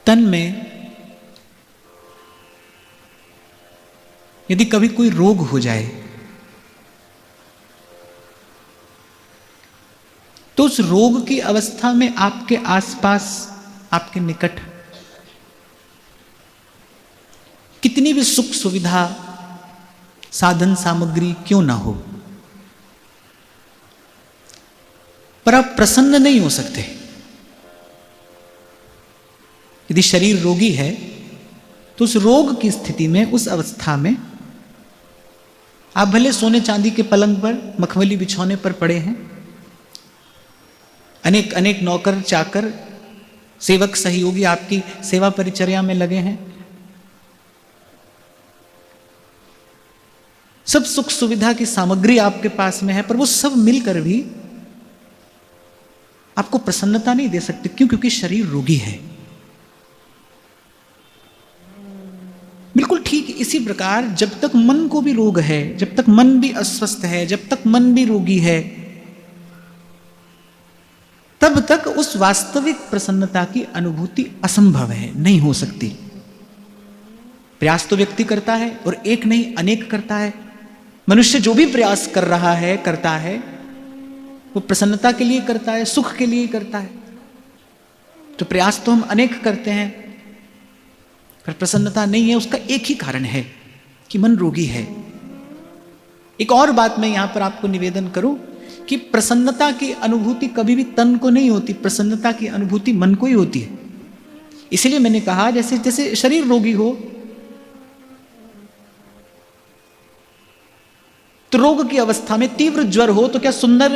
तन में यदि कभी कोई रोग हो जाए तो उस रोग की अवस्था में आपके आसपास, आपके निकट कितनी भी सुख सुविधा, साधन सामग्री क्यों ना हो, पर आप प्रसन्न नहीं हो सकते। यदि शरीर रोगी है तो उस रोग की स्थिति में, उस अवस्था में आप भले सोने चांदी के पलंग पर, मखमली बिछौने पर पड़े हैं, अनेक अनेक नौकर चाकर, सेवक सहयोगी आपकी सेवा परिचर्या में लगे हैं, सब सुख सुविधा की सामग्री आपके पास में है, पर वो सब मिलकर भी आपको प्रसन्नता नहीं दे सकते। क्यों? क्योंकि शरीर रोगी है। बिल्कुल ठीक इसी प्रकार जब तक मन को भी रोग है, जब तक मन भी अस्वस्थ है, जब तक मन भी रोगी है, तब तक उस वास्तविक प्रसन्नता की अनुभूति असंभव है, नहीं हो सकती। प्रयास तो व्यक्ति करता है, और एक नहीं अनेक करता है। मनुष्य जो भी प्रयास कर रहा है, करता है, वो प्रसन्नता के लिए करता है, सुख के लिए करता है। तो प्रयास तो हम अनेक करते हैं, पर प्रसन्नता नहीं है। उसका एक ही कारण है कि मन रोगी है। एक और बात मैं यहां पर आपको निवेदन करूं कि प्रसन्नता की अनुभूति कभी भी तन को नहीं होती, प्रसन्नता की अनुभूति मन को ही होती है। इसलिए मैंने कहा जैसे जैसे शरीर रोगी हो तो रोग की अवस्था में तीव्र ज्वर हो तो क्या सुंदर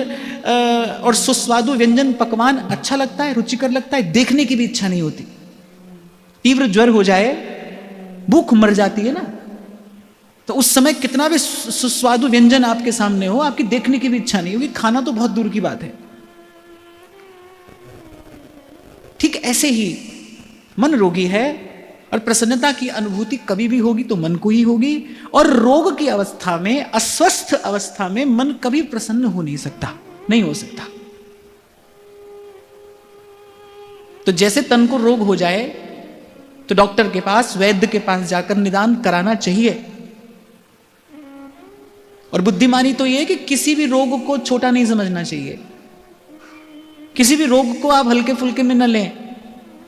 और सुस्वादु व्यंजन पकवान अच्छा लगता है, रुचिकर लगता है? देखने की भी इच्छा नहीं होती। तीव्र ज्वर हो जाए, भूख मर जाती है ना, तो उस समय कितना भी सुस्वादु व्यंजन आपके सामने हो, आपकी देखने की भी इच्छा नहीं होगी, खाना तो बहुत दूर की बात है। ठीक ऐसे ही मन रोगी है और प्रसन्नता की अनुभूति कभी भी होगी तो मन को ही होगी, और रोग की अवस्था में, अस्वस्थ अवस्था में मन कभी प्रसन्न हो नहीं सकता, नहीं हो सकता। तो जैसे तन को रोग हो जाए तो डॉक्टर के पास, वैद्य के पास जाकर निदान कराना चाहिए। और बुद्धिमानी तो यह है कि किसी भी रोग को छोटा नहीं समझना चाहिए। किसी भी रोग को आप हल्के फुल्के में न लें।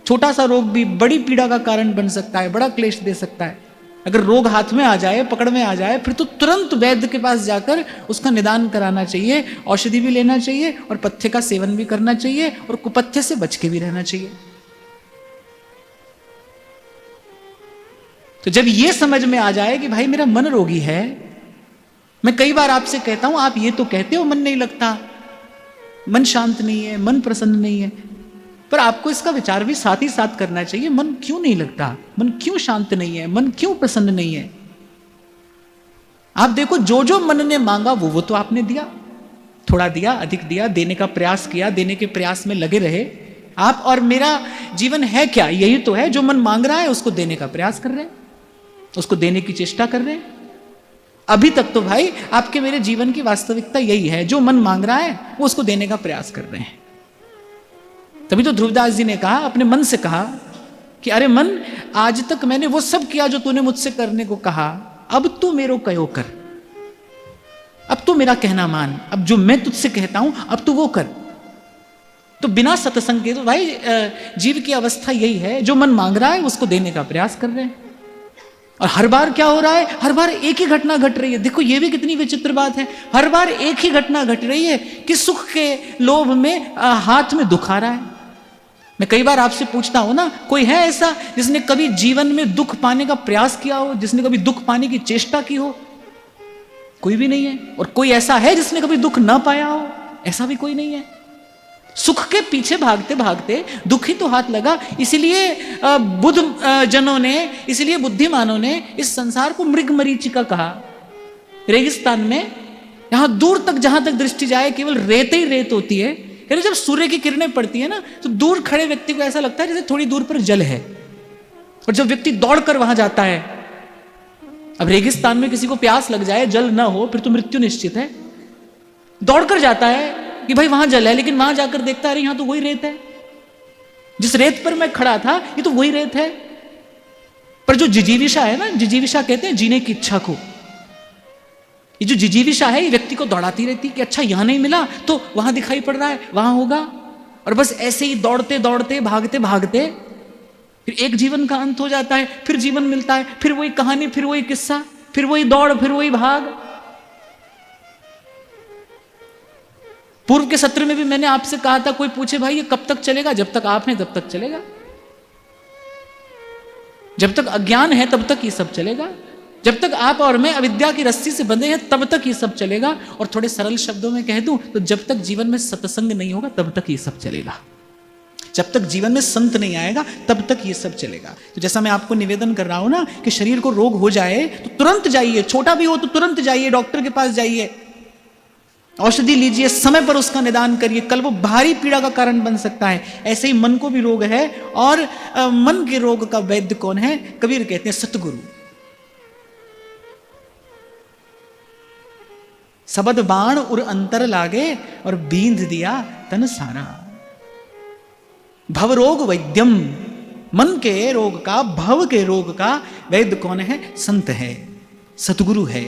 छोटा सा रोग भी बड़ी पीड़ा का कारण बन सकता है, बड़ा क्लेश दे सकता है। अगर रोग हाथ में आ जाए, पकड़ में आ जाए, फिर तो तुरंत वैद्य के पास जाकर उसका निदान कराना चाहिए, औषधि भी लेना चाहिए और पथ्य का सेवन भी करना चाहिए, और कुपथ्य से बच के भी रहना चाहिए। तो जब यह समझ में आ जाए कि भाई मेरा मन रोगी है, मैं कई बार आपसे कहता हूं, आप ये तो कहते हो मन नहीं लगता, मन शांत नहीं है, मन प्रसन्न नहीं है, पर आपको इसका विचार भी साथ ही साथ करना चाहिए, मन क्यों नहीं लगता, मन क्यों शांत नहीं है, मन क्यों प्रसन्न नहीं है। आप देखो, जो जो मन ने मांगा वो तो आपने दिया, थोड़ा दिया, अधिक दिया, देने का प्रयास किया, देने के प्रयास में लगे रहे आप। और मेरा जीवन है क्या? यही तो है, जो मन मांग रहा है उसको देने का प्रयास कर रहे हैं, उसको देने की चेष्टा कर रहे हैं। अभी तक तो भाई आपके मेरे जीवन की वास्तविकता यही है, जो मन मांग रहा है वो उसको देने का प्रयास कर रहे हैं। तभी तो ध्रुवदास जी ने कहा, अपने मन से कहा कि अरे मन, आज तक मैंने वो सब किया जो तूने मुझसे करने को कहा, अब तू मेरो कहो कर, अब तू मेरा कहना मान, अब जो मैं तुझसे कहता हूं अब तू वो कर। तो बिना सत्संग के तो भाई जीव की अवस्था यही है, जो मन मांग रहा है उसको देने का प्रयास कर रहे हैं। और हर बार क्या हो रहा है? हर बार एक ही घटना घट रही है। देखो ये भी कितनी विचित्र बात है, हर बार एक ही घटना घट रही है कि सुख के लोभ में हाथ में दुख आ रहा है। मैं कई बार आपसे पूछता हूं ना, कोई है ऐसा जिसने कभी जीवन में दुख पाने का प्रयास किया हो, जिसने कभी दुख पाने की चेष्टा की हो? कोई भी नहीं है। और कोई ऐसा है जिसने कभी दुख ना पाया हो? ऐसा भी कोई नहीं है। सुख के पीछे भागते भागते दुख ही तो हाथ लगा। इसीलिए बुद्ध जनों ने, इसलिए बुद्धिमानों ने इस संसार को मृग मरीचिका कहा। रेगिस्तान में यहां दूर तक, जहां तक दृष्टि जाए, केवल रेत ही रेत होती है। यानी जब सूर्य की किरणें पड़ती है ना, तो दूर खड़े व्यक्ति को ऐसा लगता है जैसे थोड़ी दूर पर जल है। और जब व्यक्ति दौड़कर वहां जाता है, अब रेगिस्तान में किसी को प्यास लग जाए, जल ना हो, फिर तो मृत्यु निश्चित है। दौड़कर जाता है कि भाई वहां जल है, लेकिन वहां जाकर देखता है अरे यहां तो वही रेत है। जिस रेत पर मैं खड़ा था ये तो वही रेत है। पर जो जिजीविषा है ना, जिजीविषा कहते हैं जीने की इच्छा को, ये जो जिजीविषा है ये व्यक्ति को दौड़ाती रहती कि अच्छा यहां नहीं मिला तो वहां दिखाई पड़ रहा है, वहां होगा, और बस ऐसे ही दौड़ते दौड़ते भागते भागते फिर एक जीवन का अंत हो जाता है, फिर जीवन मिलता है, फिर वही कहानी, फिर वही किस्सा, फिर वही दौड़, फिर वही भाग। पूर्व के सत्र में भी मैंने आपसे कहा था, कोई पूछे भाई ये कब तक चलेगा, जब तक आप हैं तब तक चलेगा, जब तक अज्ञान है तब तक ये सब चलेगा, जब तक आप और मैं अविद्या की रस्सी से बंधे हैं तब तक ये सब चलेगा। और थोड़े सरल शब्दों में कह दूं तो जब तक जीवन में सत्संग नहीं होगा तब तक ये सब चलेगा, जब तक जीवन में संत नहीं आएगा तब तक ये सब चलेगा। तो जैसा मैं आपको निवेदन कर रहा हूं ना कि शरीर को रोग हो जाए तो तुरंत जाइए, छोटा भी हो तो तुरंत जाइए, डॉक्टर के पास जाइए, औषधि लीजिए, समय पर उसका निदान करिए, कल वो भारी पीड़ा का कारण बन सकता है। ऐसे ही मन को भी रोग है, और मन के रोग का वैद्य कौन है? कबीर कहते हैं सतगुरु। सबद बाण उर अंतर लागे और बींध दिया तन सारा। भव रोग वैद्यम, मन के रोग का, भव के रोग का वैद्य कौन है? संत है, सतगुरु है।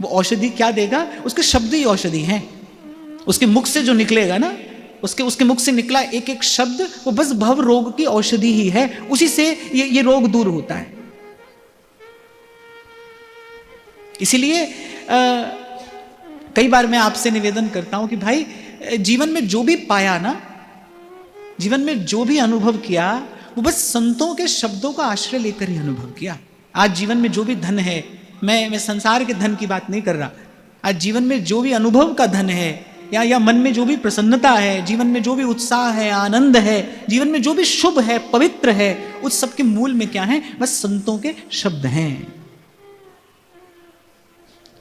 वो औषधि क्या देगा? उसके शब्द ही औषधि हैं। उसके मुख से जो निकलेगा ना, उसके मुख से निकला एक एक शब्द वो बस भव रोग की औषधि ही है, उसी से ये रोग दूर होता है। इसीलिए कई बार मैं आपसे निवेदन करता हूं कि भाई जीवन में जो भी पाया ना, जीवन में जो भी अनुभव किया वो बस संतों के शब्दों का आश्रय लेकर ही अनुभव किया। आज जीवन में जो भी धन है, मैं संसार के धन की बात नहीं कर रहा, आज जीवन में जो भी अनुभव का धन है, या मन में जो भी प्रसन्नता है, जीवन में जो भी उत्साह है, आनंद है, जीवन में जो भी शुभ है, पवित्र है, उस सब के मूल में क्या है? बस संतों के शब्द हैं।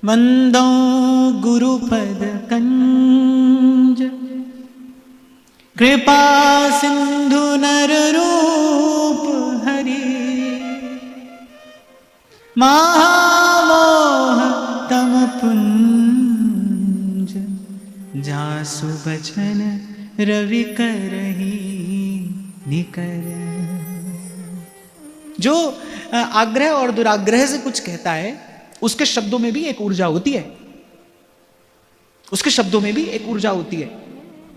वंदो गुरुपद कंज कृपा सिंधु नर रूप हरि महामोह तम पुंज जासु बचन रवि करही निकर। जो आग्रह और दुराग्रह से कुछ कहता है उसके शब्दों में भी एक ऊर्जा होती है, उसके शब्दों में भी एक ऊर्जा होती है।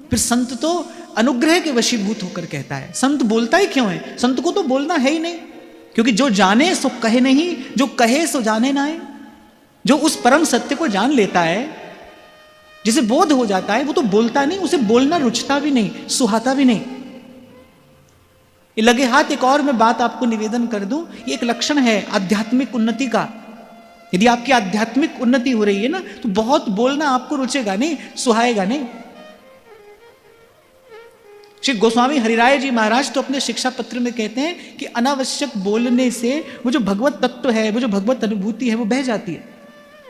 फिर संत तो अनुग्रह के वशीभूत होकर कहता है। संत बोलता ही क्यों है? संत को तो बोलना है ही नहीं, क्योंकि जो जाने सो कहे नहीं, जो कहे सो जाने ना है। जो उस परम सत्य को जान लेता है, जिसे बोध हो जाता है, वो तो बोलता नहीं, उसे बोलना रुचता भी नहीं, सुहाता भी नहीं। ये लगे हाथ एक और मैं बात आपको निवेदन कर दूं, ये एक लक्षण है आध्यात्मिक उन्नति का। यदि आपकी आध्यात्मिक उन्नति हो रही है ना, तो बहुत बोलना आपको रुचेगा नहीं, सुहाएगा नहीं। श्री गोस्वामी हरिराय जी महाराज तो अपने शिक्षा पत्र में कहते हैं कि अनावश्यक बोलने से वो जो भगवत तत्व है, वो जो भगवत अनुभूति है, वो बह जाती है।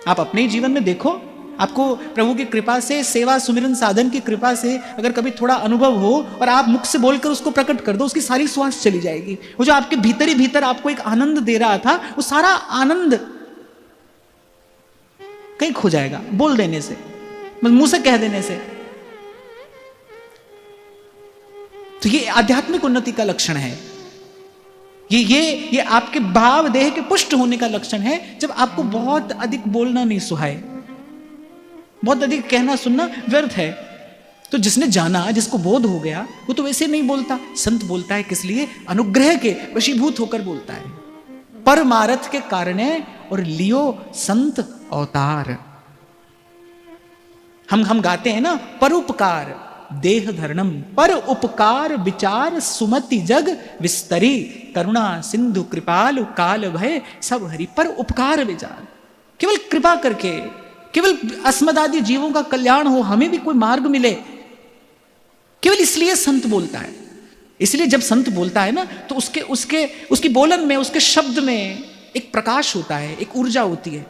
आप अपने ही जीवन में देखो, आपको प्रभु की कृपा से, सेवा सुमिरन साधन की कृपा से अगर कभी थोड़ा अनुभव हो और आप मुख से बोलकर उसको प्रकट कर दो, उसकी सारी सुवास चली जाएगी। वो जो आपके भीतर ही भीतर आपको एक आनंद दे रहा था, वो सारा आनंद कहीं खो जाएगा बोल देने से, मुंह से कह देने से। तो ये आध्यात्मिक उन्नति का लक्षण है। ये आपके भाव देह के पुष्ट होने का लक्षण है। जब आपको बहुत अधिक बोलना नहीं सुहाए, बहुत अधिक कहना सुनना व्यर्थ है, तो जिसने जाना, जिसको बोध हो गया, वो तो वैसे नहीं बोलता। संत बोलता है किस लिए? अनुग्रह के वशीभूत होकर बोलता है, परमारथ के कारणे और लियो संत अवतार। हम गाते हैं ना, परोपकार देह धर्णम, पर उपकार विचार सुमति जग विस्तरी, करुणा सिंधु कृपालु काल भय सब हरि। पर उपकार विचार, केवल कृपा करके, केवल अस्मदादि जीवों का कल्याण हो, हमें भी कोई मार्ग मिले, केवल इसलिए संत बोलता है। इसलिए जब संत बोलता है ना, तो उसकी बोलन में, उसके शब्द में एक प्रकाश होता है, एक ऊर्जा होती है।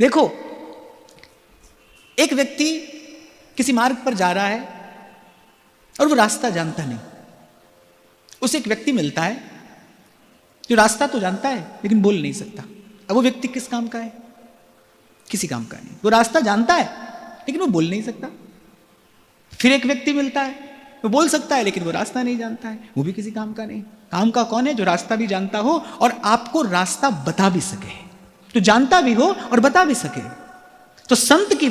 देखो, एक व्यक्ति किसी मार्ग पर जा रहा है और वो रास्ता जानता नहीं। उसे एक व्यक्ति मिलता है जो रास्ता तो जानता है लेकिन बोल नहीं सकता। अब वो व्यक्ति किस काम का है? किसी काम का नहीं। वो रास्ता जानता है लेकिन वो बोल नहीं सकता। फिर एक व्यक्ति मिलता है वो बोल सकता है लेकिन वो रास्ता नहीं जानता है, वो भी किसी काम का नहीं। काम का कौन है? जो रास्ता भी जानता हो और आपको रास्ता बता भी सके, जो जानता भी हो और बता भी सके। तो संत की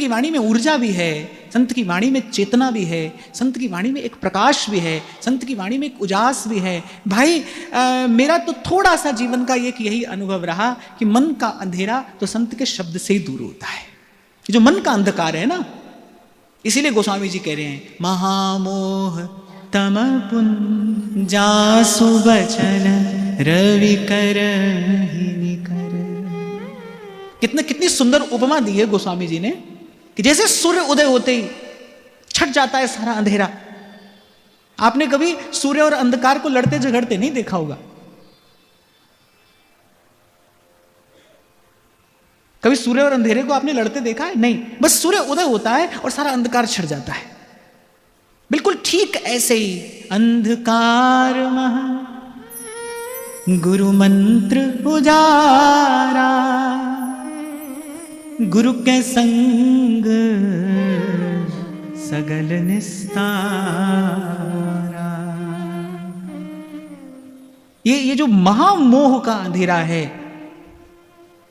वाणी में ऊर्जा भी है, संत की वाणी में चेतना भी है, संत की वाणी में एक प्रकाश भी है, संत की वाणी में एक उजास भी है। भाई मेरा तो थोड़ा सा जीवन का एक यही अनुभव रहा कि मन का अंधेरा तो संत के शब्द से ही दूर होता है। जो मन का अंधकार है ना, इसीलिए गोस्वामी जी कह रहे हैं महामोह तम पुन जासु बचन रवि कर कितनी सुंदर उपमा दी है गोस्वामी जी ने कि जैसे सूर्य उदय होते ही छट जाता है सारा अंधेरा। आपने कभी सूर्य और अंधकार को लड़ते झगड़ते नहीं देखा होगा? कभी सूर्य और अंधेरे को आपने लड़ते देखा है? नहीं, बस सूर्य उदय होता है और सारा अंधकार छट जाता है। बिल्कुल ठीक ऐसे ही अंधकार महा गुरु मंत्र उजारा, गुरु के संग सगल निस्तारा। ये जो महामोह का अंधेरा है,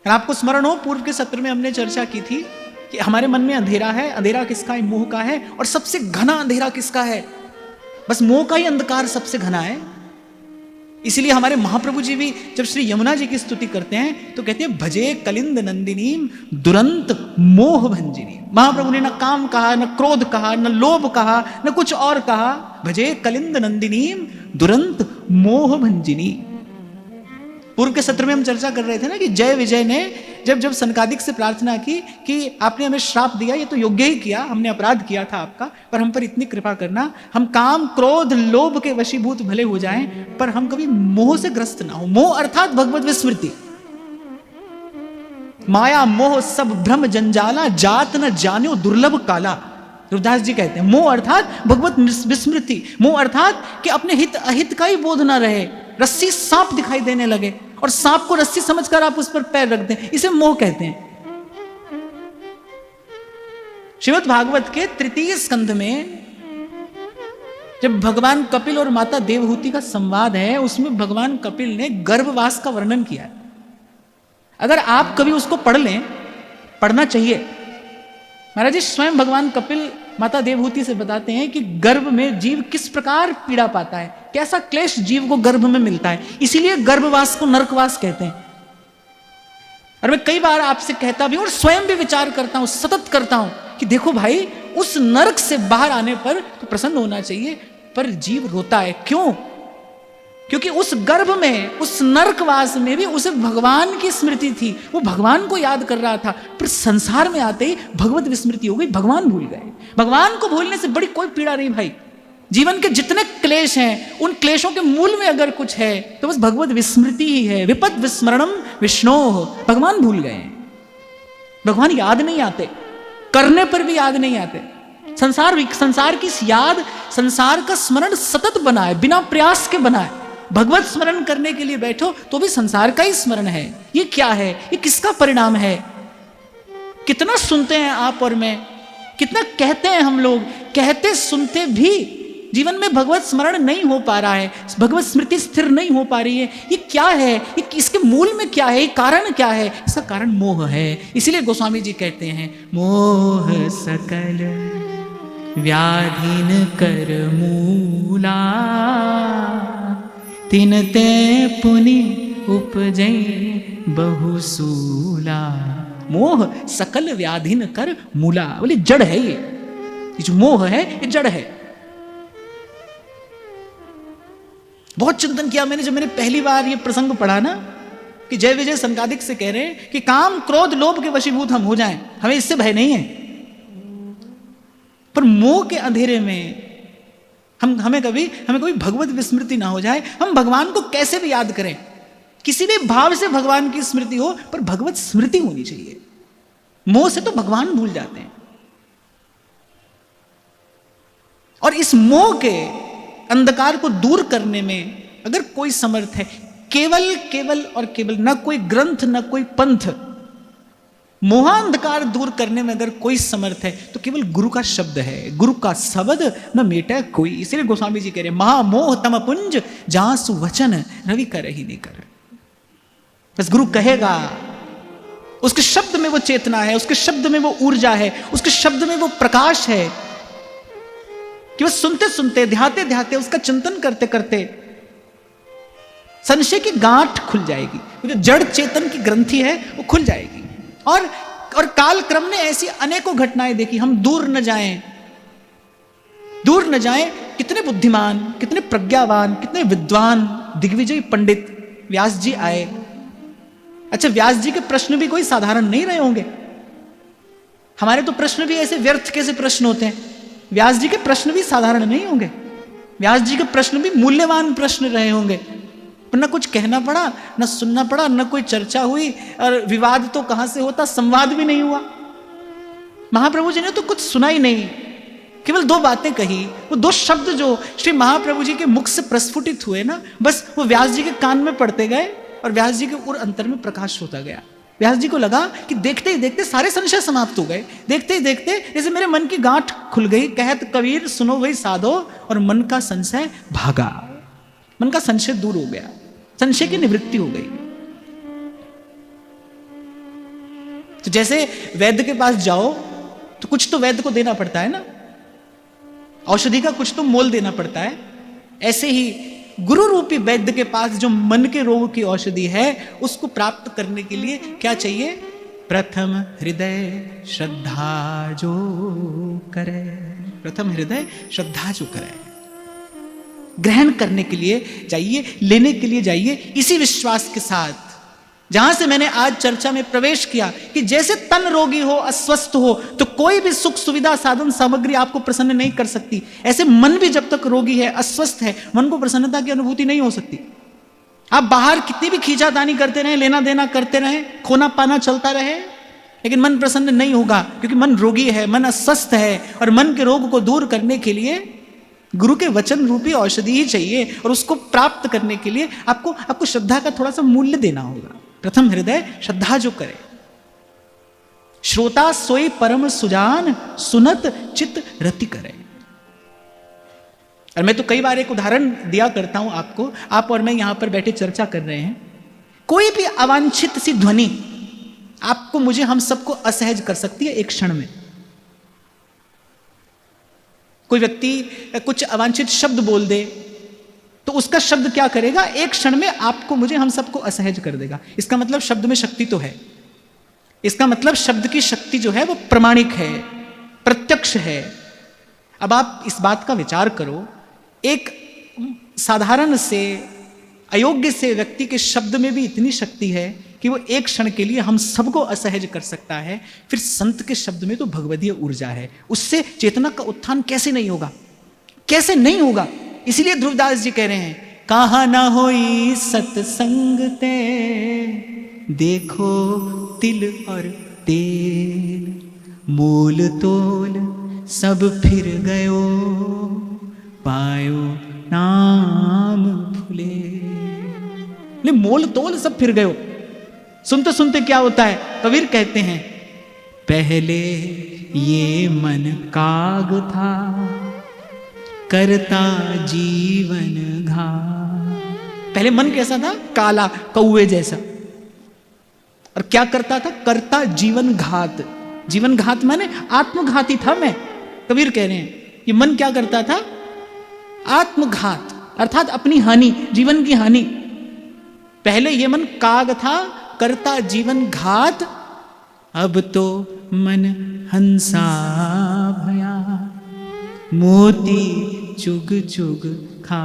आपको स्मरण हो पूर्व के सत्र में हमने चर्चा की थी कि हमारे मन में अंधेरा है। अंधेरा किसका है? मोह का है। और सबसे घना अंधेरा किसका है? बस मोह का ही अंधकार सबसे घना है। इसीलिए हमारे महाप्रभु जी भी जब श्री यमुना जी की स्तुति करते हैं तो कहते हैं भजे कलिंद नंदिनी दुरंत मोह भंजिनी। महाप्रभु ने न काम कहा, न क्रोध कहा, न लोभ कहा, न कुछ और कहा। भजे कलिंद नंदिनी दुरंत मोह भंजिनी। पूर्व के सत्र में हम चर्चा कर रहे थे ना कि जय विजय ने जब सनकादिक से प्रार्थना की कि आपने हमें श्राप दिया, ये तो योग्य ही किया, हमने अपराध किया था आपका, पर हम पर इतनी कृपा करना, हम काम क्रोध लोभ के वशीभूत भले हो जाएं पर हम कभी मोह से ग्रस्त ना हो। मोह अर्थात भगवत विस्मृति। माया मोह सब भ्रम जंजाला, जात न जान्यो दुर्लभ काला। रविदास जी कहते हैं मोह अर्थात भगवत विस्मृति। मोह अर्थात कि अपने हित अहित का ही बोध ना रहे, रस्सी सांप दिखाई देने लगे और सांप को रस्सी समझकर आप उस पर पैर रख दें, इसे मोह कहते हैं। श्रीमद् भागवत के तृतीय स्कंध में जब भगवान कपिल और माता देवहूति का संवाद है, उसमें भगवान कपिल ने गर्भवास का वर्णन किया है। अगर आप कभी उसको पढ़ लें, पढ़ना चाहिए। महाराज जी स्वयं भगवान कपिल माता देवहूति से बताते हैं कि गर्भ में जीव किस प्रकार पीड़ा पाता है, कैसा क्लेश जीव को गर्भ में मिलता है। इसीलिए गर्भवास को नरकवास कहते हैं। और मैं कई बार आपसे कहता भी और स्वयं भी विचार करता हूं, सतत करता हूं कि देखो भाई, उस नरक से बाहर आने पर तो प्रसन्न होना चाहिए, पर जीव रोता है। क्यों? क्योंकि उस गर्भ में, उस नरकवास में भी उसे भगवान की स्मृति थी, वो भगवान को याद कर रहा था। पर संसार में आते ही भगवत विस्मृति हो गई, भगवान भूल गए। भगवान को भूलने से बड़ी कोई पीड़ा नहीं भाई। जीवन के जितने क्लेश हैं, उन क्लेशों के मूल में अगर कुछ है तो बस भगवत विस्मृति ही है। विपद विस्मरणम विष्णोः। भगवान भूल गए, भगवान याद नहीं आते, करने पर भी याद नहीं आते। संसार की याद, संसार का स्मरण सतत बना है, बिना प्रयास के बना है। भगवत स्मरण करने के लिए बैठो तो भी संसार का ही स्मरण है। ये क्या है? ये किसका परिणाम है? कितना सुनते हैं आप और मैं, कितना कहते हैं हम लोग, कहते सुनते भी जीवन में भगवत स्मरण नहीं हो पा रहा है, भगवत स्मृति स्थिर नहीं हो पा रही है। ये क्या है? ये इसके मूल में क्या है? ये कारण क्या है? इसका कारण मोह है। इसीलिए गोस्वामी जी कहते हैं मोह सकल व्याधिन कर मूला, तिनते पुनि उपजै बहुसूला। मोह सकल व्याधिन कर मूला। बोले जड़ है ये जो मोह है, ये जड़ है। बहुत चिंतन किया मैंने जब मैंने पहली बार ये प्रसंग पढ़ा ना कि जय विजय संकादिक से कह रहे हैं कि काम क्रोध लोभ के वशीभूत हम हो जाएं, हमें इससे भय नहीं है। पर मोह के अंधेरे में हमें कभी भगवत विस्मृति ना हो जाए। हम भगवान को कैसे भी याद करें, किसी भी भाव से भगवान की स्मृति हो, पर भगवत स्मृति होनी चाहिए। मोह से तो भगवान भूल जाते हैं। और इस मोह के अंधकार को दूर करने में अगर कोई समर्थ है, केवल और केवल, न कोई ग्रंथ न कोई पंथ, मोहांधकार दूर करने में अगर कोई समर्थ है तो केवल गुरु का शब्द है। गुरु का शब्द न मेटा कोई। इसलिए गोस्वामी जी कह रहे महामोह तम पुंज जहां सुवचन रवि कर ही नहीं कर। बस गुरु कहेगा, उसके शब्द में वो चेतना है, उसके शब्द में वो ऊर्जा है, उसके शब्द में वो प्रकाश है कि वो सुनते सुनते ध्याते ध्याते उसका चिंतन करते करते संशय की गांठ खुल जाएगी। वो जो जड़ चेतन की ग्रंथि है वो खुल जाएगी। और काल क्रम ने ऐसी अनेकों घटनाएं देखी। हम दूर न जाएं, दूर न जाएं। कितने बुद्धिमान, कितने प्रज्ञावान, कितने विद्वान दिग्विजयी पंडित व्यास जी आए। अच्छा, व्यास जी के प्रश्न भी कोई साधारण नहीं रहे होंगे। हमारे तो प्रश्न भी ऐसे व्यर्थ कैसे प्रश्न होते हैं, व्यास जी के प्रश्न भी साधारण नहीं होंगे। व्यास जी के प्रश्न भी मूल्यवान प्रश्न रहे होंगे। न कुछ कहना पड़ा, न सुनना पड़ा, न कोई चर्चा हुई, और विवाद तो कहां से होता, संवाद भी नहीं हुआ। महाप्रभु जी ने तो कुछ सुना ही नहीं, केवल दो बातें कही। वो दो शब्द जो श्री महाप्रभु जी के मुख से प्रस्फुटित हुए ना, बस वो व्यास जी के कान में पड़ते गए और व्यास जी के उर अंतर में प्रकाश होता गया। व्यास जी को लगा कि देखते ही देखते सारे संशय समाप्त हो गए। देखते ही देखते जैसे मेरे मन की गांठ खुल गई। कहत कबीर सुनो वही साधो, और मन का संशय भागा। मन का संशय दूर हो गया, संशय की निवृत्ति हो गई। तो जैसे वैद्य के पास जाओ तो कुछ तो वैद्य को देना पड़ता है ना, औषधि का कुछ तो मोल देना पड़ता है। ऐसे ही गुरु रूपी वैद्य के पास जो मन के रोग की औषधि है, उसको प्राप्त करने के लिए क्या चाहिए? प्रथम हृदय श्रद्धा जो करे। प्रथम हृदय श्रद्धा जो करे, ग्रहण करने के लिए जाइए, लेने के लिए जाइए, इसी विश्वास के साथ जहां से मैंने आज चर्चा में प्रवेश किया कि जैसे तन रोगी हो, अस्वस्थ हो, तो कोई भी सुख सुविधा साधन सामग्री आपको प्रसन्न नहीं कर सकती। ऐसे मन भी जब तक रोगी है, अस्वस्थ है, मन को प्रसन्नता की अनुभूति नहीं हो सकती। आप बाहर कितनी भी खींचातानी करते रहे, लेना देना करते रहे, खोना पाना चलता रहे, लेकिन मन प्रसन्न नहीं होगा, क्योंकि मन रोगी है, मन अस्वस्थ है। और मन के रोग को दूर करने के लिए गुरु के वचन रूपी औषधि ही चाहिए, और उसको प्राप्त करने के लिए आपको श्रद्धा का थोड़ा सा मूल्य देना होगा। प्रथम हृदय श्रद्धा जो करे। श्रोता सोई परम सुजान, सुनत चित रति करे। और मैं तो कई बार एक उदाहरण दिया करता हूं आपको, आप और मैं यहां पर बैठे चर्चा कर रहे हैं। कोई भी अवांछित सी ध्वनि आपको, मुझे, हम सबको असहज कर सकती है एक क्षण में। कोई व्यक्ति कुछ अवांछित शब्द बोल दे तो उसका शब्द क्या करेगा? एक क्षण में आपको, मुझे, हम सबको असहज कर देगा। इसका मतलब शब्द में शक्ति तो है। इसका मतलब शब्द की शक्ति जो है वो प्रमाणिक है, प्रत्यक्ष है। अब आप इस बात का विचार करो, एक साधारण से अयोग्य से व्यक्ति के शब्द में भी इतनी शक्ति है कि वो एक क्षण के लिए हम सबको असहज कर सकता है। फिर संत के शब्द में तो भगवदीय ऊर्जा है, उससे चेतना का उत्थान कैसे नहीं होगा? कैसे नहीं होगा? इसलिए ध्रुवदास जी कह रहे हैं, कहा ना होई सत्संग ते, देखो तिल और तेल, मोल तोल सब फिर गयो, पायो नाम फूले। मोल तोल सब फिर गयो। सुनते सुनते क्या होता है? कबीर कहते हैं, पहले ये मन काग था, करता जीवन घात। पहले मन कैसा था? काला, कौवे जैसा। और क्या करता था? करता जीवन घात। जीवन घात माने आत्मघाती था मैं। कबीर कह रहे हैं ये मन क्या करता था? आत्मघात, अर्थात अपनी हानि, जीवन की हानि। पहले ये मन काग था, करता जीवन घात, अब तो मन हंसा भया, मोती चुग चुग खा।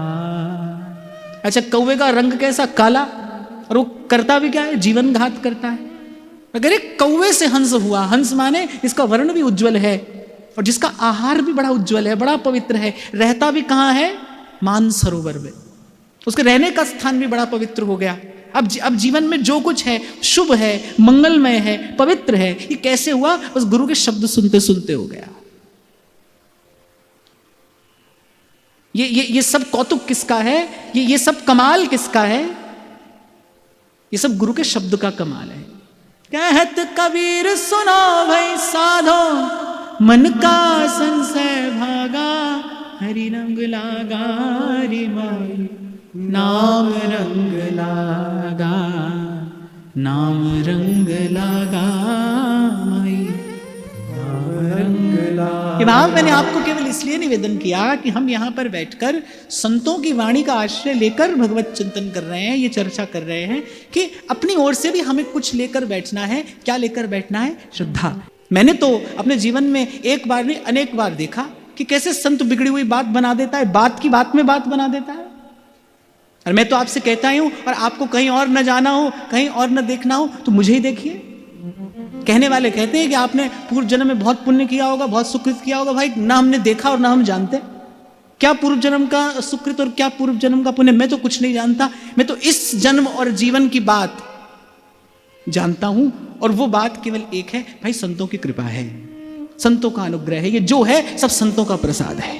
अच्छा, कौवे का रंग कैसा? काला, और वो करता भी क्या है? जीवन घात करता है। अगर एक कौवे से हंस हुआ, हंस माने इसका वर्ण भी उज्जवल है और जिसका आहार भी बड़ा उज्जवल है, बड़ा पवित्र है, रहता भी कहां है? मानसरोवर में। उसके रहने का स्थान भी बड़ा पवित्र हो गया। अब जीवन में जो कुछ है शुभ है, मंगलमय है, पवित्र है। ये कैसे हुआ? बस गुरु के शब्द सुनते सुनते हो गया। ये सब कौतुक किसका है? ये सब कमाल किसका है? ये सब गुरु के शब्द का कमाल है। कहत कबीर सुनो भाई साधो, मन का संशय भागा, हरि रंग लागा रे माई, नाम रंग लागा, नाम रंग लागा माई, नाम रंग लागा। ये भाव मैंने आपको केवल इसलिए निवेदन किया कि हम यहाँ पर बैठकर संतों की वाणी का आश्रय लेकर भगवत चिंतन कर रहे हैं, ये चर्चा कर रहे हैं कि अपनी ओर से भी हमें कुछ लेकर बैठना है। क्या लेकर बैठना है? श्रद्धा। मैंने तो अपने जीवन में एक बार नहीं अनेक बार देखा कि कैसे संत बिगड़ी हुई बात बना देता है, बात की बात में बात बना देता है। और मैं तो आपसे कहता ही हूं, और आपको कहीं और न जाना हो, कहीं और न देखना हो तो मुझे ही देखिए। कहने वाले कहते हैं कि आपने पूर्व जन्म में बहुत पुण्य किया होगा, बहुत सुकृत किया होगा। भाई ना हमने देखा और ना हम जानते क्या पूर्व जन्म का सुकृत और क्या पूर्व जन्म का पुण्य। मैं तो कुछ नहीं जानता, मैं तो इस जन्म और जीवन की बात जानता हूं, और वो बात केवल एक है, भाई संतों की कृपा है, संतों का अनुग्रह है। ये जो है सब संतों का प्रसाद है,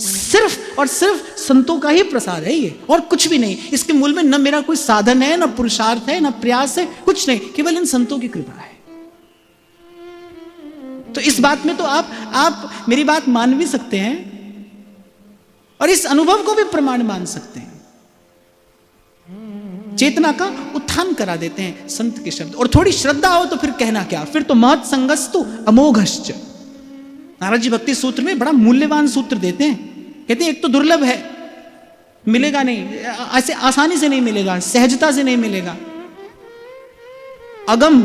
सिर्फ और सिर्फ संतों का ही प्रसाद है ये, और कुछ भी नहीं। इसके मूल में न मेरा कोई साधन है, न पुरुषार्थ है, न प्रयास है, कुछ नहीं, केवल इन संतों की कृपा है। तो इस बात में तो आप मेरी बात मान भी सकते हैं और इस अनुभव को भी प्रमाण मान सकते हैं। चेतना का उत्थान करा देते हैं संत के शब्द। और थोड़ी श्रद्धा हो तो फिर कहना क्या, फिर तो महत् संगस्तु अमोघश्च। नारद जी भक्ति सूत्र में बड़ा मूल्यवान सूत्र देते हैं। कहते हैं एक तो दुर्लभ है, मिलेगा नहीं, ऐसे आसानी से नहीं मिलेगा, सहजता से नहीं मिलेगा। अगम,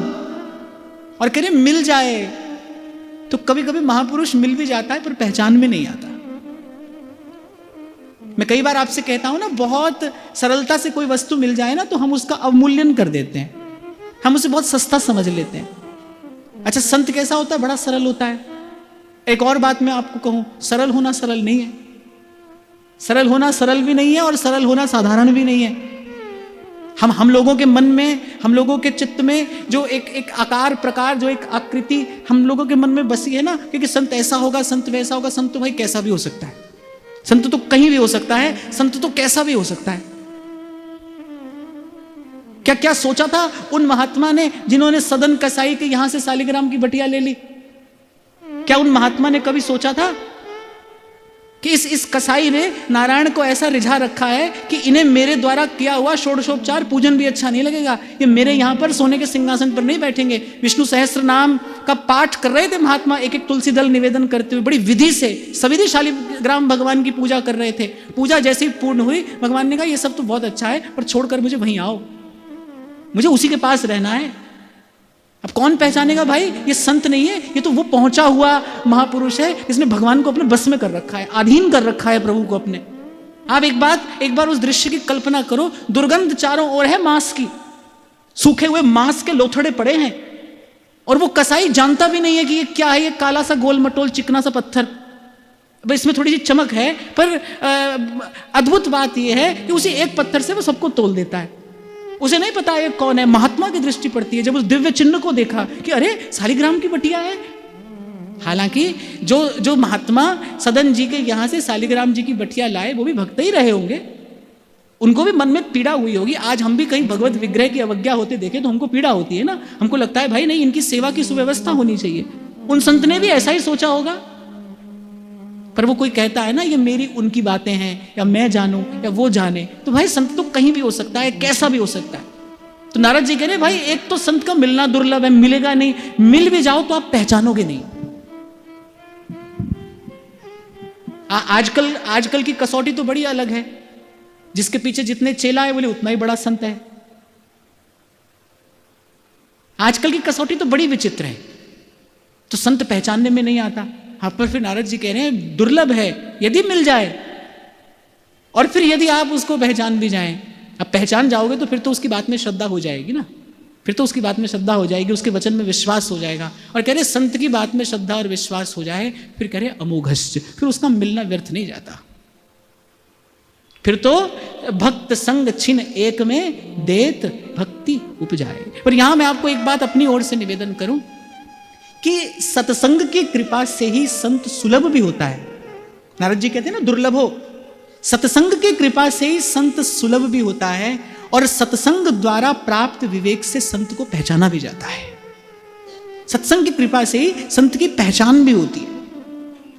और कह रहे मिल जाए तो कभी कभी महापुरुष मिल भी जाता है पर पहचान में नहीं आता। मैं कई बार आपसे कहता हूं ना, बहुत सरलता से कोई वस्तु मिल जाए ना तो हम उसका अवमूल्यन कर देते हैं, हम उसे बहुत सस्ता समझ लेते हैं। अच्छा, संत कैसा होता है? बड़ा सरल होता है। एक और बात मैं आपको कहूं, सरल होना सरल नहीं है, सरल होना सरल भी नहीं है और सरल होना साधारण भी नहीं है। हम लोगों के मन में, हम लोगों के चित्त में जो एक आकार प्रकार, जो एक आकृति हम लोगों के मन में बसी है ना, क्योंकि संत ऐसा होगा, संत वैसा होगा। संत तो भाई कैसा भी हो सकता है, संत तो कहीं भी हो सकता है, संत तो कैसा भी हो सकता है। क्या क्या सोचा था उन महात्मा ने जिन्होंने सदन कसाई के यहां से शालिग्राम की बटिया ले ली? क्या उन महात्मा ने कभी सोचा था कि इस कसाई ने नारायण को ऐसा रिझा रखा है कि इन्हें मेरे द्वारा किया हुआ षोडशोपचार पूजन भी अच्छा नहीं लगेगा, ये मेरे यहां पर सोने के सिंहासन पर नहीं बैठेंगे। विष्णु सहस्त्र नाम का पाठ कर रहे थे महात्मा, एक एक तुलसी दल निवेदन करते हुए बड़ी विधि से सविधि शालिग्राम भगवान की पूजा कर रहे थे। पूजा जैसे ही पूर्ण हुई, भगवान ने कहा ये सब तो बहुत अच्छा है, पर छोड़कर मुझे वहीं आओ, मुझे उसी के पास रहना है। अब कौन पहचानेगा भाई ये संत नहीं है, ये तो वो पहुंचा हुआ महापुरुष है जिसने भगवान को अपने बस में कर रखा है, अधीन कर रखा है प्रभु को अपने। आप एक बार उस दृश्य की कल्पना करो, दुर्गंध चारों ओर है मांस की, सूखे हुए मांस के लोथड़े पड़े हैं, और वो कसाई जानता भी नहीं है कि ये क्या है, ये काला सा गोल मटोल चिकना सा पत्थर, इसमें थोड़ी सी चमक है, पर अद्भुत बात यह है कि उसी एक पत्थर से वो सबको तोल देता है। उसे नहीं पता ये कौन है, महात्मा की दृष्टि पड़ती है जब उस दिव्य चिन्ह को देखा कि अरे शालिग्राम की बटिया है। हालांकि जो महात्मा सदन जी के यहां से शालिग्राम जी की बटिया लाए वो भी भक्त ही रहे होंगे, उनको भी मन में पीड़ा हुई होगी। आज हम भी कहीं भगवत विग्रह की अवज्ञा होते देखे तो हमको पीड़ा होती है ना, हमको लगता है भाई नहीं, इनकी सेवा की सुव्यवस्था होनी चाहिए। उन संत ने भी ऐसा ही सोचा होगा, पर वो कोई कहता है ना ये मेरी उनकी बातें हैं, या मैं जानूं या वो जाने, तो भाई संत तो कहीं भी हो सकता है, कैसा भी हो सकता है। तो नारद जी कह रहे भाई एक तो संत का मिलना दुर्लभ है, मिलेगा नहीं, मिल भी जाओ तो आप पहचानोगे नहीं। आजकल की कसौटी तो बड़ी अलग है, जिसके पीछे जितने चेला है बोले उतना ही बड़ा संत है। आजकल की कसौटी तो बड़ी विचित्र है, तो संत पहचानने में नहीं आता। हाँ, पर फिर नारद जी कह रहे हैं दुर्लभ है, यदि मिल जाए और फिर यदि आप उसको पहचान भी जाएं। अब पहचान जाओगे तो फिर तो उसकी बात में श्रद्धा हो जाएगी ना, फिर तो उसकी बात में श्रद्धा हो जाएगी, उसके वचन में विश्वास हो जाएगा। और कह रहे संत की बात में श्रद्धा और विश्वास हो जाए, फिर कह रहे अमोघश्च, फिर उसका मिलना व्यर्थ नहीं जाता। फिर तो भक्त संग छिन एक में देत भक्ति उपजाए। पर यहां मैं आपको एक बात अपनी ओर से निवेदन करूं कि सत्संग की कृपा से ही संत सुलभ भी होता है। नारद जी कहते हैं ना दुर्लभ हो, सत्संग की कृपा से ही संत सुलभ भी होता है, और सत्संग द्वारा प्राप्त विवेक से संत को पहचाना भी जाता है। सत्संग की कृपा से ही संत की पहचान भी होती है।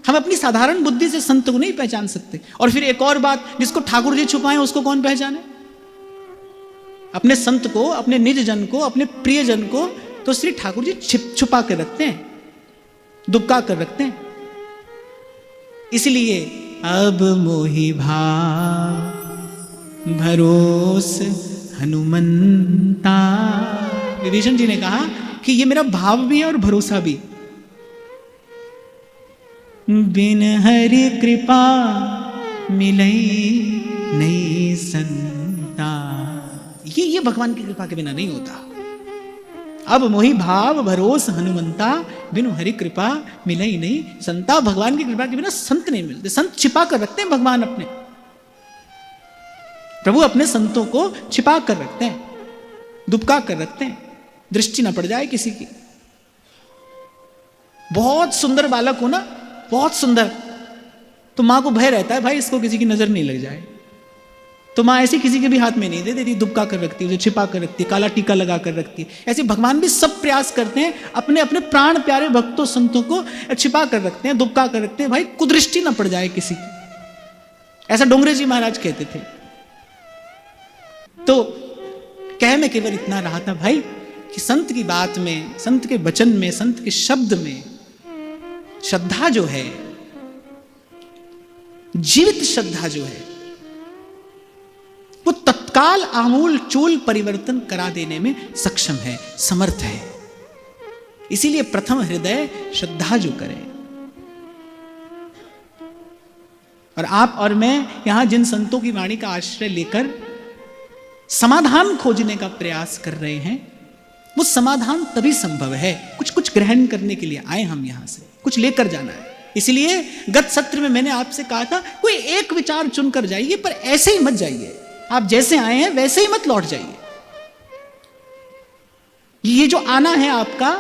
हम अपनी साधारण बुद्धि से संत को नहीं पहचान सकते। और फिर एक और बात, जिसको ठाकुर जी छुपाए उसको कौन पहचाने? अपने संत को, अपने निज जन को, अपने प्रिय जन को तो श्री ठाकुर जी छुपा कर रखते हैं, दुबका कर रखते हैं। इसलिए अब मोहि भाव भरोस हनुमंता, विभीषण जी ने कहा कि ये मेरा भाव भी है और भरोसा भी। बिन हरि कृपा मिलई नहीं संता, ये भगवान की कृपा के बिना नहीं होता। अब मोहि भाव भरोस हनुमंता, बिनु हरि कृपा मिलई नहीं संता। भगवान की कृपा के बिना संत नहीं मिलते। संत छिपा कर रखते हैं भगवान अपने, प्रभु अपने संतों को छिपा कर रखते हैं, दुबका कर रखते हैं, दृष्टि न पड़ जाए किसी की। बहुत सुंदर बालक हो ना, बहुत सुंदर, तो मां को भय रहता है भाई इसको किसी की नजर नहीं लग जाए, तो मां ऐसी किसी के भी हाथ में नहीं दे देती, दुबका कर रखती है, उसे छिपा कर रखती है, काला टीका लगा कर रखती है। ऐसे भगवान भी सब प्रयास करते हैं, अपने अपने प्राण प्यारे भक्तों संतों को छिपा कर रखते हैं, दुबका कर रखते हैं, भाई कुदृष्टि न पड़ जाए किसी की। ऐसा डोंगरे जी महाराज कहते थे। तो कह मैं केवल इतना रहा था भाई कि संत की बात में, संत के वचन में, संत के शब्द में श्रद्धा जो है, जीवित श्रद्धा जो है, वो तत्काल आमूल चूल परिवर्तन करा देने में सक्षम है, समर्थ है। इसीलिए प्रथम हृदय श्रद्धा जो करे। और आप और मैं यहां जिन संतों की वाणी का आश्रय लेकर समाधान खोजने का प्रयास कर रहे हैं, वो समाधान तभी संभव है, कुछ कुछ ग्रहण करने के लिए आए हम यहां से, कुछ लेकर जाना है। इसलिए गत सत्र में मैंने आपसे कहा था कोई एक विचार चुनकर जाइए, पर ऐसे ही मत जाइए। आप जैसे आए हैं वैसे ही मत लौट जाइए। ये जो आना है आपका,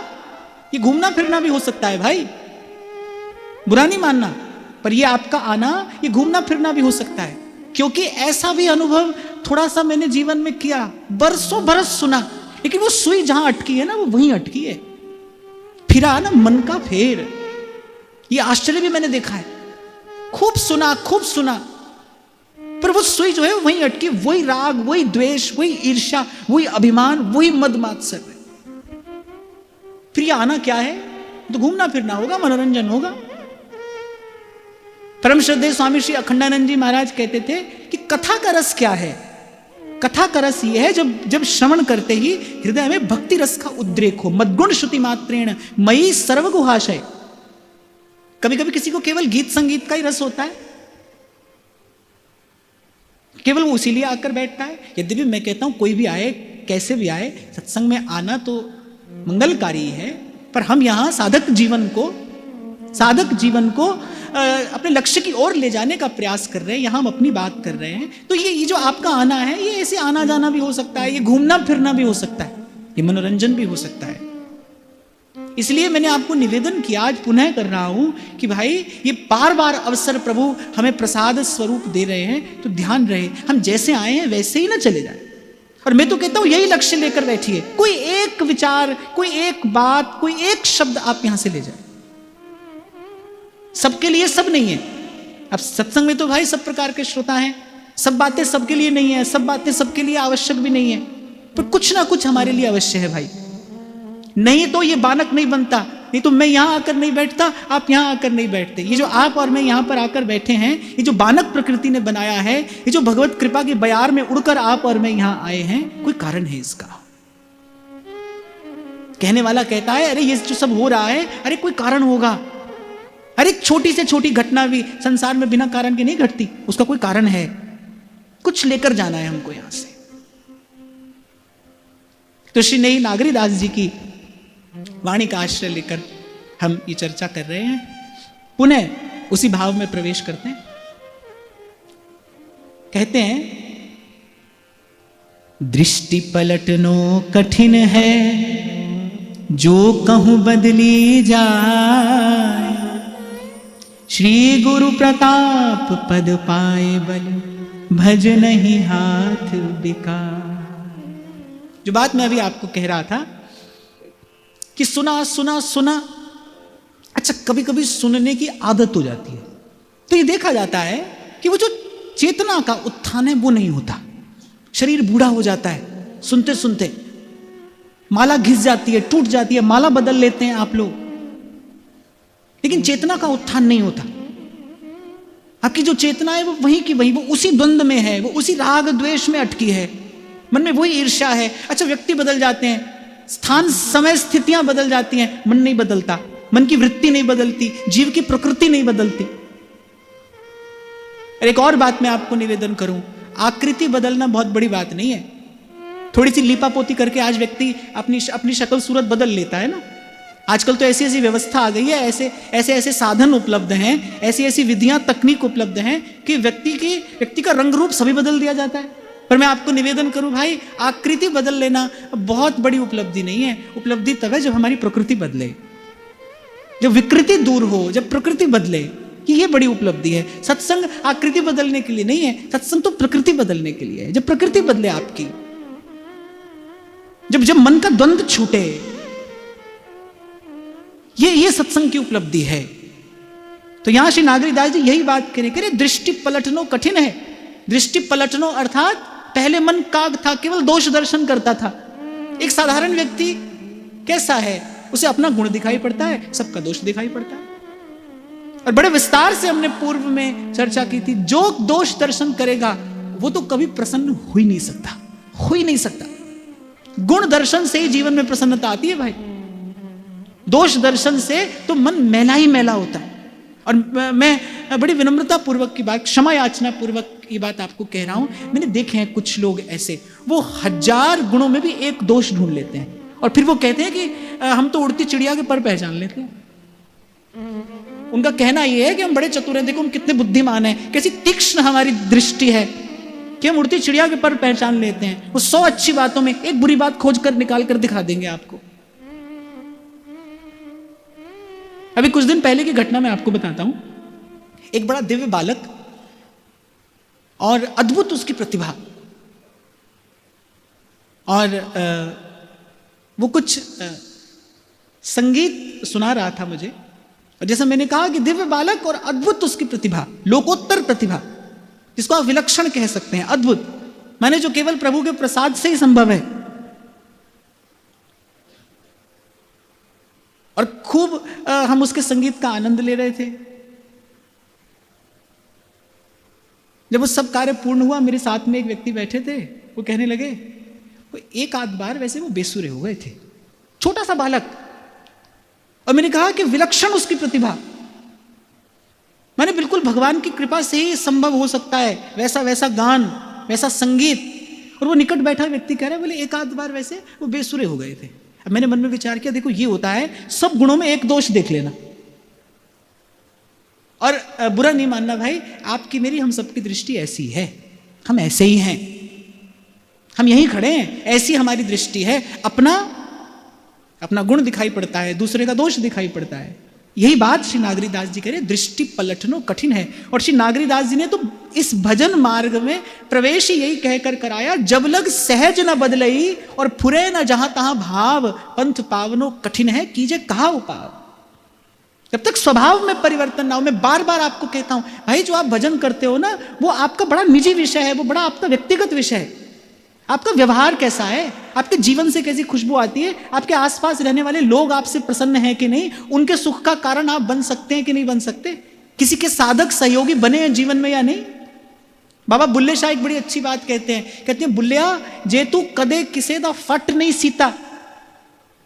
ये घूमना फिरना भी हो सकता है भाई, बुरा नहीं मानना, पर ये आपका आना, ये घूमना फिरना भी हो सकता है। क्योंकि ऐसा भी अनुभव थोड़ा सा मैंने जीवन में किया, बरसों बरस सुना, लेकिन वो सुई जहां अटकी है ना, वो वहीं अटकी है। फिरा ना मन का फेर, ये आश्चर्य भी मैंने देखा है। खूब सुना, पर वो सुई जो है वहीं अटकी, वही राग, वही द्वेष, वही ईर्ष्या, वही अभिमान, वही मद मात्सर्य। फिर ये आना क्या है? तो घूमना फिरना होगा, मनोरंजन होगा। परम श्रद्धेय स्वामी श्री अखंडानंद जी महाराज कहते थे कि कथा का रस क्या है? कथा का रस ये है जब श्रवण करते ही हृदय में भक्ति रस का उद्रेक हो। मद्गुण श्रुति मात्रेण मयि सर्वगुहाशय। कभी कभी किसी को केवल गीत संगीत का ही रस होता है, केवल वो इसीलिए आकर बैठता है। यद्यपि मैं कहता हूं कोई भी आए, कैसे भी आए, सत्संग में आना तो मंगलकारी है, पर हम यहां साधक जीवन को अपने लक्ष्य की ओर ले जाने का प्रयास कर रहे हैं। यहां हम अपनी बात कर रहे हैं। तो ये जो आपका आना है, ये ऐसे आना जाना भी हो सकता है, ये घूमना फिरना भी हो सकता है, ये मनोरंजन भी हो सकता है। इसलिए मैंने आपको निवेदन किया, आज पुनः कर रहा हूं कि भाई ये बार बार अवसर प्रभु हमें प्रसाद स्वरूप दे रहे हैं, तो ध्यान रहे हम जैसे आए हैं वैसे ही ना चले जाए। और मैं तो कहता हूं यही लक्ष्य लेकर बैठिए। कोई एक विचार, कोई एक बात, कोई एक शब्द आप यहां से ले जाए। सबके लिए सब नहीं है। अब सत्संग में तो भाई सब प्रकार के श्रोता हैं, सब बातें सबके लिए नहीं है, सब बातें सबके लिए आवश्यक भी नहीं है, पर कुछ ना कुछ हमारे लिए अवश्य है भाई। नहीं तो ये बानक नहीं बनता, नहीं तो मैं यहां आकर नहीं बैठता, आप यहां आकर नहीं बैठते। ये जो आप और मैं यहां पर आकर बैठे हैं, ये जो बानक प्रकृति ने बनाया है, ये जो भगवत कृपा के बयार में उड़कर आप और मैं यहां आए हैं, कोई कारण है इसका। कहने वाला कहता है अरे ये जो सब हो रहा है, अरे कोई कारण होगा। अरे छोटी से छोटी घटना भी संसार में बिना कारण के नहीं घटती, उसका कोई कारण है। कुछ लेकर जाना है हमको यहां से। तो श्री नई नागरीदास जी की वाणी का आश्रय लेकर हम ये चर्चा कर रहे हैं। पुनः उसी भाव में प्रवेश करते हैं। कहते हैं दृष्टि पलटनो कठिन है, जो कहूं बदली जाए। श्री गुरु प्रताप पद पाए बल, भज नहीं हाथ बिका। जो बात मैं अभी आपको कह रहा था कि सुना सुना सुना। अच्छा, कभी कभी सुनने की आदत हो जाती है, तो ये देखा जाता है कि वो जो चेतना का उत्थान है वो नहीं होता। शरीर बूढ़ा हो जाता है सुनते सुनते, माला घिस जाती है, टूट जाती है, माला बदल लेते हैं आप लोग, लेकिन चेतना का उत्थान नहीं होता। आपकी जो चेतना है वो वहीं की वहीं, वो उसी द्वंद्व में है, वो उसी राग द्वेष में अटकी है, मन में वही ईर्ष्या है। अच्छा, व्यक्ति बदल जाते हैं, स्थान समय स्थितियां बदल जाती हैं, मन नहीं बदलता, मन की वृत्ति नहीं बदलती, जीव की प्रकृति नहीं बदलती। और एक और बात मैं आपको निवेदन करूं, आकृति बदलना बहुत बड़ी बात नहीं है। थोड़ी सी लीपापोती करके आज व्यक्ति अपनी शक्ल सूरत बदल लेता है ना। आजकल तो ऐसी ऐसी व्यवस्था आ गई है, ऐसे ऐसे साधन उपलब्ध हैं, ऐसी ऐसी विधियां तकनीक उपलब्ध हैं कि व्यक्ति का रंग रूप सभी बदल दिया जाता है। पर मैं आपको निवेदन करूं भाई, आकृति बदल लेना बहुत बड़ी उपलब्धि नहीं है। उपलब्धि तब है जब हमारी प्रकृति बदले, जब विकृति दूर हो, जब प्रकृति बदले, कि ये बड़ी उपलब्धि है। सत्संग आकृति बदलने के लिए नहीं है, सत्संग तो प्रकृति बदलने के लिए है। जब प्रकृति बदले आपकी, जब मन का द्वंद्व छूटे, ये सत्संग की उपलब्धि है। तो यहां श्री नागरीदास जी यही बात कह रहे, दृष्टि पलटनो कठिन है। दृष्टि पलटनो अर्थात पहले मन काग था, केवल दोष दर्शन करता था। एक साधारण व्यक्ति कैसा है, उसे अपना गुण दिखाई पड़ता है, सबका दोष दिखाई पड़ता है। और बड़े विस्तार से हमने पूर्व में चर्चा की थी, जो दोष दर्शन करेगा वो तो कभी प्रसन्न हो ही नहीं सकता, हो ही नहीं सकता। गुण दर्शन से ही जीवन में प्रसन्नता आती है भाई, दोष दर्शन से तो मन मैला ही मैला होता है। और मैं बड़ी विनम्रता पूर्वक की बात, क्षमा याचना पूर्वक ये बात आपको कह रहा हूं, मैंने देखे हैं कुछ लोग ऐसे, वो 1000 गुणों में भी एक दोष ढूंढ लेते हैं और फिर वो कहते हैं कि हम तो उड़ती चिड़िया के पर पहचान लेते हैं। उनका कहना यह है कि हम बड़े चतुर हैं, देखो हम कितने बुद्धिमान हैं, कैसी तीक्ष्ण हमारी दृष्टि है कि हम उड़ती चिड़िया के पर पहचान लेते हैं। वो 100 अच्छी बातों में एक बुरी बात खोज कर निकाल कर दिखा देंगे आपको। अभी कुछ दिन पहले की घटना मैं आपको बताता हूं। एक बड़ा दिव्य बालक और अद्भुत उसकी प्रतिभा, और वो कुछ संगीत सुना रहा था मुझे। और जैसा मैंने कहा कि दिव्य बालक और अद्भुत उसकी प्रतिभा, लोकोत्तर प्रतिभा, जिसको आप विलक्षण कह सकते हैं, अद्भुत माने जो केवल प्रभु के प्रसाद से ही संभव है। और खूब हम उसके संगीत का आनंद ले रहे थे। जब वो सब कार्य पूर्ण हुआ, मेरे साथ में एक व्यक्ति बैठे थे, वो कहने लगे, वो एक आध बार वैसे वो बेसुरे हो गए थे, छोटा सा बालक। और मैंने कहा कि विलक्षण उसकी प्रतिभा, माने बिल्कुल भगवान की कृपा से ही संभव हो सकता है वैसा वैसा गान, वैसा संगीत। और वो निकट बैठा व्यक्ति कह रहा है, बोले एक आध बार वैसे वो बेसुरे हो गए थे। अब मैंने मन में विचार किया, देखो ये होता है, सब गुणों में एक दोष देख लेना। और बुरा नहीं मानना भाई, आपकी मेरी हम सबकी दृष्टि ऐसी है, हम ऐसे ही हैं, हम यहीं खड़े हैं, ऐसी हमारी दृष्टि है। अपना गुण दिखाई पड़ता है, दूसरे का दोष दिखाई पड़ता है। यही बात श्री नागरीदास जी कह रहे, दृष्टि पलटनो कठिन है। और श्री नागरीदास जी ने तो इस भजन मार्ग में प्रवेश यही कहकर कराया, जब लग सहज न बदलई और फुरे न जहां तहां भाव, पंथ पावनो कठिन है कीजे कहा उपाव। जब तक स्वभाव में परिवर्तन ना हो, मैं बार बार आपको कहता हूं भाई, जो आप भजन करते हो ना, वो आपका बड़ा निजी विषय है, वो बड़ा आपका व्यक्तिगत विषय है। आपका व्यवहार कैसा है, आपके जीवन से कैसी खुशबू आती है, आपके आसपास रहने वाले लोग आपसे प्रसन्न हैं कि नहीं, उनके सुख का कारण आप बन सकते हैं कि नहीं बन सकते, किसी के साधक सहयोगी बने हैं जीवन में या नहीं। बाबा बुल्ले शाह एक बड़ी अच्छी बात कहते हैं, बुल्लिया जे तू कदे किसे दा फट नहीं सीता,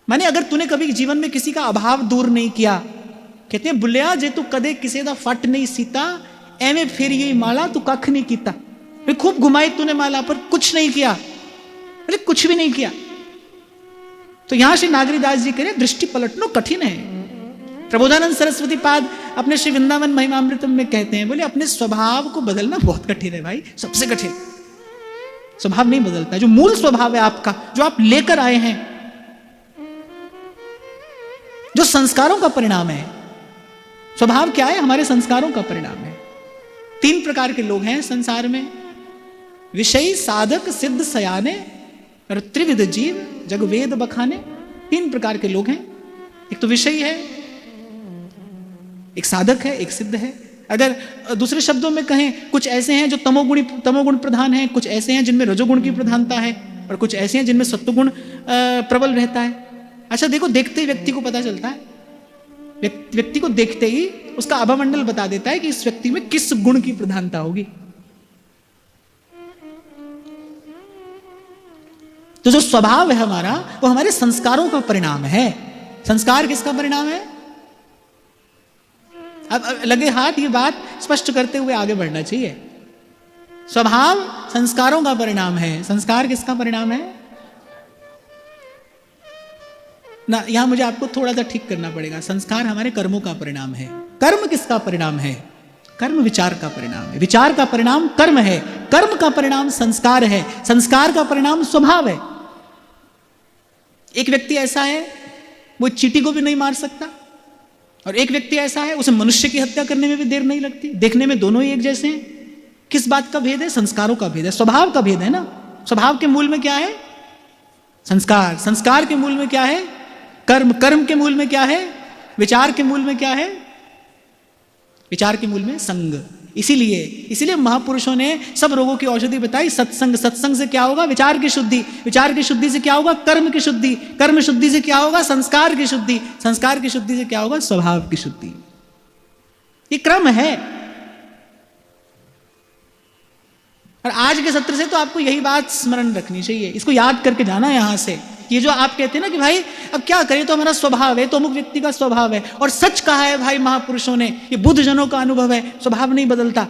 माने अगर तूने कभी जीवन में किसी का अभाव दूर नहीं किया, कहते हैं बुल्लिया जे तू कदे किसे दा फट नहीं सीता, एवं फिर यही माला तू कख नहीं कीता। खूब घुमाई तूने माला पर, कुछ नहीं किया, अरे कुछ भी नहीं किया। तो यहां श्री नागरीदास जी कह रहे, दृष्टि पलटनो कठिन है। प्रबोधानंद सरस्वती पाद अपने श्री वृंदावन महिमामृतम में कहते हैं, बोले अपने स्वभाव को बदलना बहुत कठिन है भाई, सबसे कठिन। स्वभाव नहीं बदलता, जो मूल स्वभाव है आपका, जो आप लेकर आए हैं, जो संस्कारों का परिणाम है। स्वभाव क्या है? हमारे संस्कारों का परिणाम है। 3 प्रकार के लोग हैं संसार में, विषयी, साधक, सिद्ध, सयाने और त्रिविध जीव जग वेद बखाने। 3 प्रकार के लोग हैं। एक तो विषयी है, एक साधक है, एक सिद्ध है। अगर दूसरे शब्दों में कहें, कुछ ऐसे हैं जो तमोगुण प्रधान हैं, कुछ ऐसे हैं जिनमें रजोगुण की प्रधानता है, और कुछ ऐसे हैं जिनमें सत्वगुण प्रबल रहता है। अच्छा देखो, देखते ही व्यक्ति को पता चलता है, व्यक्ति को देखते ही उसका आभामंडल बता देता है कि इस व्यक्ति में किस गुण की प्रधानता होगी। तो जो स्वभाव है हमारा, वो हमारे संस्कारों का परिणाम है। संस्कार किसका परिणाम है? अब लगे हाथ, ये बात स्पष्ट करते हुए आगे बढ़ना चाहिए। स्वभाव संस्कारों का परिणाम है। संस्कार किसका परिणाम है ना? यहां मुझे आपको थोड़ा सा ठीक करना पड़ेगा। संस्कार हमारे कर्मों का परिणाम है। कर्म किसका परिणाम है? कर्म विचार का परिणाम है। विचार का परिणाम कर्म है। कर्म का परिणाम संस्कार है। संस्कार का परिणाम स्वभाव है। एक व्यक्ति ऐसा है, वो चींटी को भी नहीं मार सकता, और एक व्यक्ति ऐसा है, उसे मनुष्य की हत्या करने में भी देर नहीं लगती। देखने में दोनों ही एक जैसे हैं। किस बात का भेद है? संस्कारों का भेद है, स्वभाव का भेद है ना। स्वभाव के मूल में क्या है? संस्कार। संस्कार के मूल में क्या है? कर्म। कर्म के मूल में क्या है? विचार के मूल में क्या है? विचार के मूल में संग। इसीलिए महापुरुषों ने सब रोगों की औषधि बताई, सत्संग। सत्संग से क्या होगा? विचार की शुद्धि। विचार की शुद्धि से क्या होगा? कर्म की शुद्धि। कर्म शुद्धि से क्या होगा? संस्कार की शुद्धि। संस्कार की शुद्धि से क्या होगा? स्वभाव की शुद्धि। ये क्रम है। और आज के सत्र से तो आपको यही बात स्मरण रखनी चाहिए, इसको याद करके जाना है यहां से। ये जो आप कहते हैं ना कि भाई अब क्या करें, तो हमारा स्वभाव है, तो अमुक व्यक्ति का स्वभाव है। और सच कहा है भाई महापुरुषों ने, ये बुद्ध जनों का अनुभव है, स्वभाव नहीं बदलता।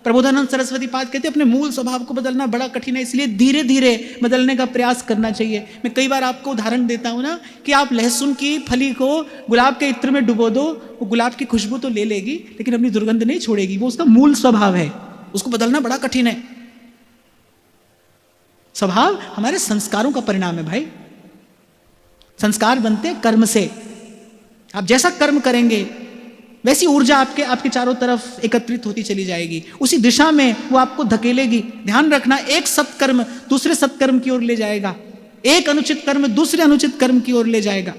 प्रबोधानंद सरस्वती पाद कहते हैं अपने मूल स्वभाव को बदलना बड़ा कठिन है, इसलिए धीरे धीरे बदलने का प्रयास करना चाहिए। मैं कई बार आपको उदाहरण देता हूं ना कि आप लहसुन की फली को गुलाब के इत्र में डुबो दो, वो गुलाब की खुशबू तो ले लेगी लेकिन अपनी दुर्गंध नहीं छोड़ेगी। वो उसका मूल स्वभाव है, उसको बदलना बड़ा कठिन है। स्वभाव हमारे संस्कारों का परिणाम है भाई। संस्कार बनते हैं कर्म से। आप जैसा कर्म करेंगे वैसी ऊर्जा आपके चारों तरफ एकत्रित होती चली जाएगी, उसी दिशा में वो आपको धकेलेगी। ध्यान रखना, एक सत्कर्म दूसरे सत्कर्म की ओर ले जाएगा, एक अनुचित कर्म दूसरे अनुचित कर्म की ओर ले जाएगा।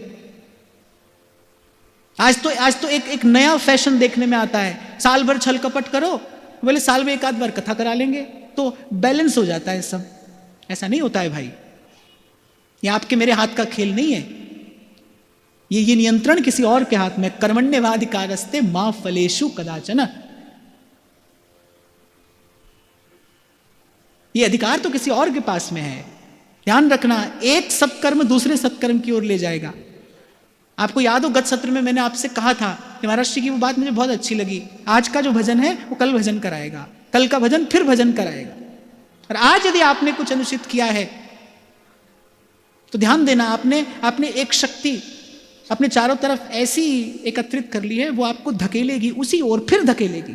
आज तो एक नया फैशन देखने में आता है, साल भर छल कपट करो, बोले साल में एक आध बार कथा करा लेंगे तो बैलेंस हो जाता है सब। ऐसा नहीं होता है भाई, ये आपके मेरे हाथ का खेल नहीं है। ये नियंत्रण किसी और के हाथ में। कर्मण्येवाधिकारस्ते मा फलेषु कदाचन। ये अधिकार तो किसी और के पास में है। ध्यान रखना, एक सत्कर्म दूसरे सत्कर्म की ओर ले जाएगा। आपको याद हो, गत सत्र में मैंने आपसे कहा था कि महाराज जी की वो बात मुझे बहुत अच्छी लगी, आज का जो भजन है वो कल भजन कराएगा, कल का भजन फिर भजन कराएगा। और आज यदि आपने कुछ अनुचित किया है तो ध्यान देना, आपने एक शक्ति अपने चारों तरफ ऐसी एकत्रित कर ली है, वो आपको धकेलेगी उसी ओर, फिर धकेलेगी।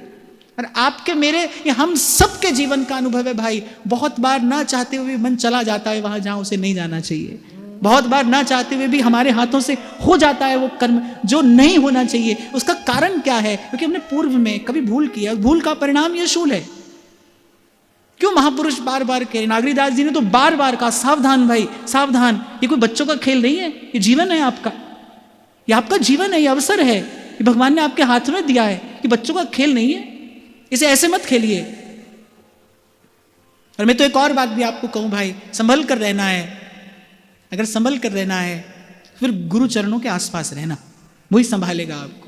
और आपके मेरे, ये हम सबके जीवन का अनुभव है भाई। बहुत बार ना चाहते हुए मन चला जाता है वहां जहां उसे नहीं जाना चाहिए। बहुत बार ना चाहते हुए भी हमारे हाथों से हो जाता है वो कर्म जो नहीं होना चाहिए। उसका कारण क्या है? क्योंकि हमने पूर्व में कभी भूल किया। भूल का परिणाम ये शूल है। क्यों महापुरुष बार बार कह रहे? नागरीदास जी ने तो बार बार कहा, सावधान भाई सावधान, ये कोई बच्चों का खेल नहीं है, ये जीवन है आपका, ये आपका जीवन है, ये अवसर है, ये भगवान ने आपके हाथ में दिया है, ये बच्चों का खेल नहीं है, इसे ऐसे मत खेलिए। और मैं तो एक और बात भी आपको कहूं भाई, संभल कर रहना है। अगर संभल कर रहना है फिर गुरु चरणों के आसपास रहना, वही संभालेगा आपको।